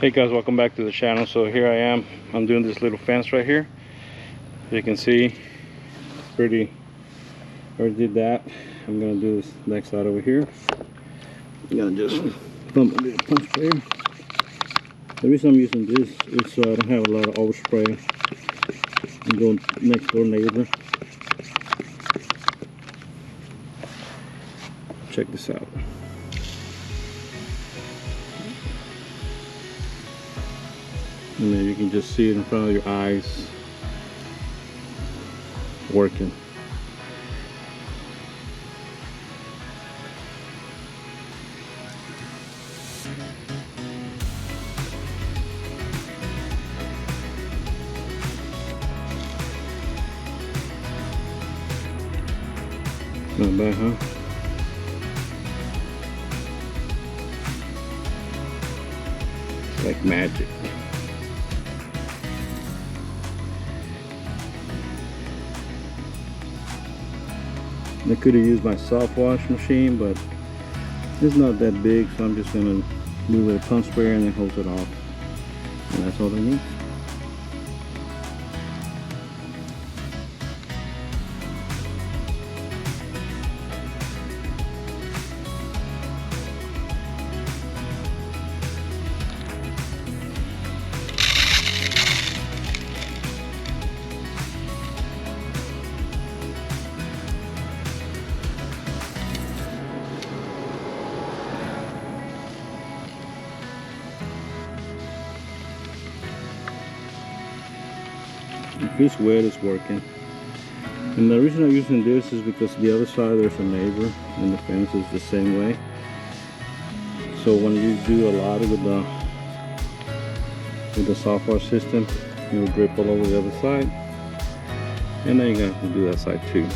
Hey guys, welcome back to the channel. So here I am, I'm doing this little fence right here. As you can see, it's pretty, already did that. I'm gonna do this next side over here. I'm gonna just pump a little punch sprayer. The reason I'm using this is so I don't have a lot of overspray and go next door neighbor. Check this out. And then you can just see it in front of your eyes working. Not bad, huh? It's like magic. I could have used my soft wash machine, but it's not that big, so I'm just gonna move it a pump sprayer and then hose it off, and that's all I need. If it's wet, it's working. And the reason I'm using this is because the other side there's a neighbor and the fence is the same way. So when you do a lot with the soft wash system, it will drip all over the other side. And then you're gonna have to do that side too.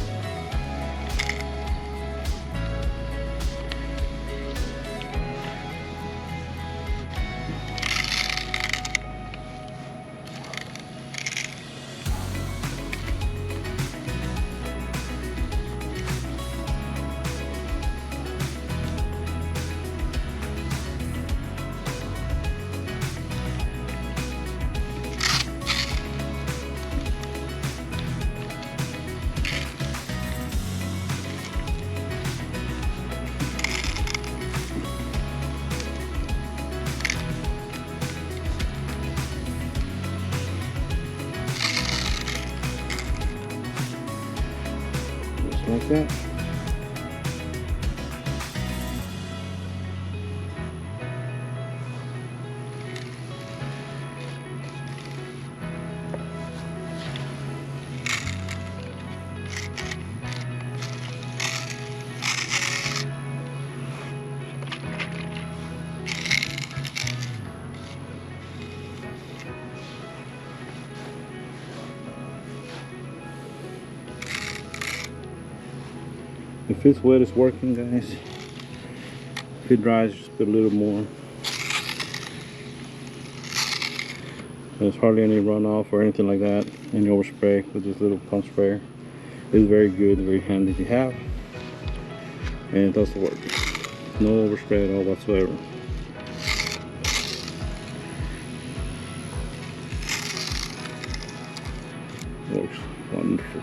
Like that. If it's wet, it's working, guys. If it dries, just put a little more. There's hardly any runoff or anything like that. Any overspray with this little pump sprayer. It's very good, very handy to have. And it does the work. No overspray at all whatsoever. Works wonderful.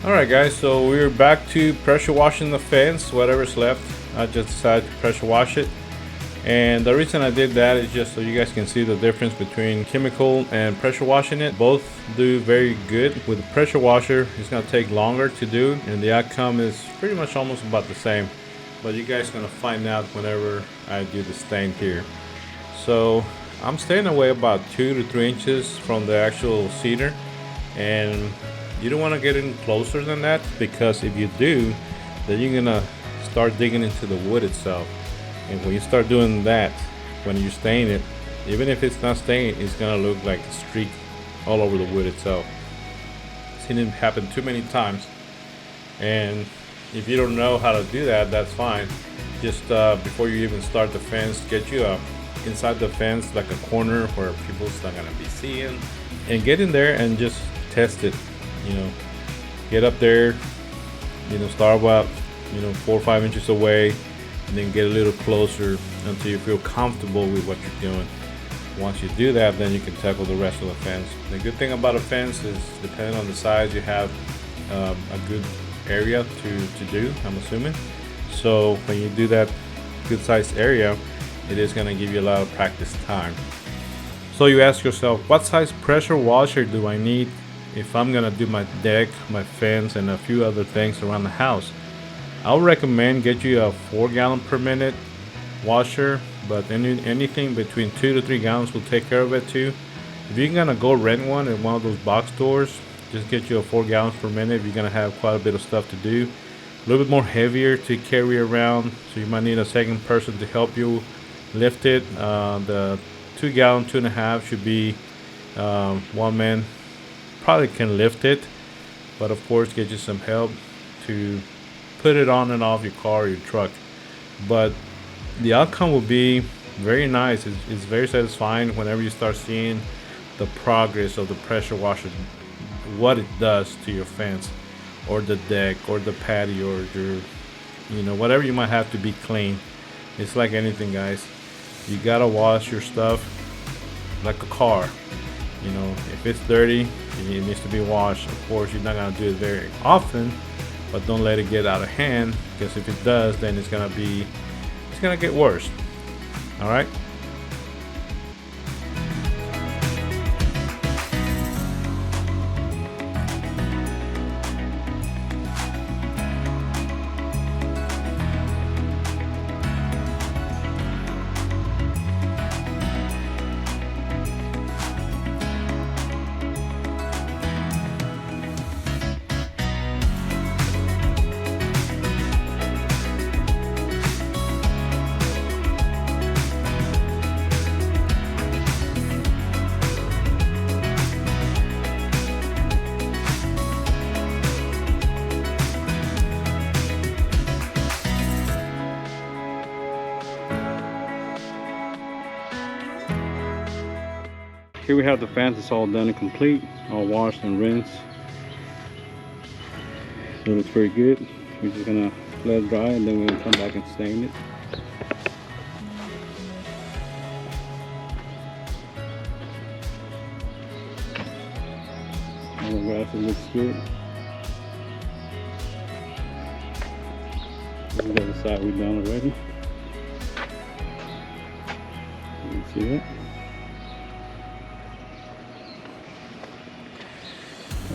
Alright guys, so we're back to pressure washing the fence, whatever's left. I just decided to pressure wash it. And the reason I did that is just so you guys can see the difference between chemical and pressure washing it. Both do very good. With the pressure washer, it's gonna take longer to do, and the outcome is pretty much almost about the same. But you guys are gonna find out whenever I do the stain here. So I'm staying away about 2 to 3 inches from the actual cedar, and you don't want to get in closer than that, because if you do, then you're gonna start digging into the wood itself. And when you start doing that, when you stain it, even if it's not stained, it's gonna look like a streak all over the wood itself. I've seen it happen too many times. And if you don't know how to do that, that's fine. Just before you even start the fence, get you inside the fence, like a corner where people's not gonna be seeing, and get in there and just test it. You know, get up there, you know, start about, you know, 4 or 5 inches away, and then get a little closer until you feel comfortable with what you're doing. Once you do that, then you can tackle the rest of the fence. The good thing about a fence is, depending on the size, you have a good area to do, I'm assuming. So when you do that good sized area, it is going to give you a lot of practice time. So you ask yourself, what size pressure washer do I need if I'm going to do my deck, my fence, and a few other things around the house? I would recommend get you a 4 gallon per minute washer, but anything between 2 to 3 gallons will take care of it too. If you're gonna go rent one at one of those box stores, just get you a 4 gallons per minute. You're gonna have quite a bit of stuff to do, a little bit more heavier to carry around, so you might need a second person to help you lift it. The 2 gallon, 2.5 should be one man probably can lift it, but of course get you some help to put it on and off your car or your truck. But the outcome will be very nice. It's very satisfying whenever you start seeing the progress of the pressure washer, what it does to your fence or the deck or the patio or your, you know, whatever you might have to be clean. It's like anything, guys. You gotta wash your stuff like a car. You know, if it's dirty, it needs to be washed. Of course, you're not gonna do it very often, but don't let it get out of hand, because if it does, then it's gonna get worse. All right. Here we have the fence. It's all done and complete, all washed and rinsed. So it looks very good. We're just gonna let it dry, and then we're gonna come back and stain it. All the grass looks good. This is the other side we've done already. You can see that.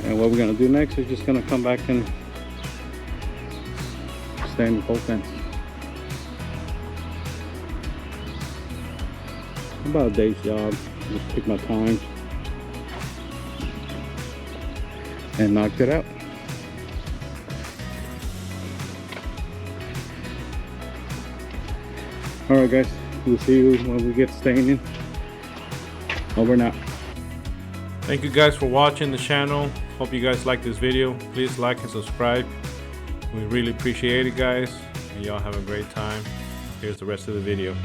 And what we're going to do next is just going to come back and stain the whole fence. About a day's job. Just take my time and knock it out. Alright guys, we'll see you when we get staining. Over and out. Thank you guys for watching the channel. Hope you guys like this video. Please like and subscribe. We really appreciate it, guys. And y'all have a great time. Here's the rest of the video.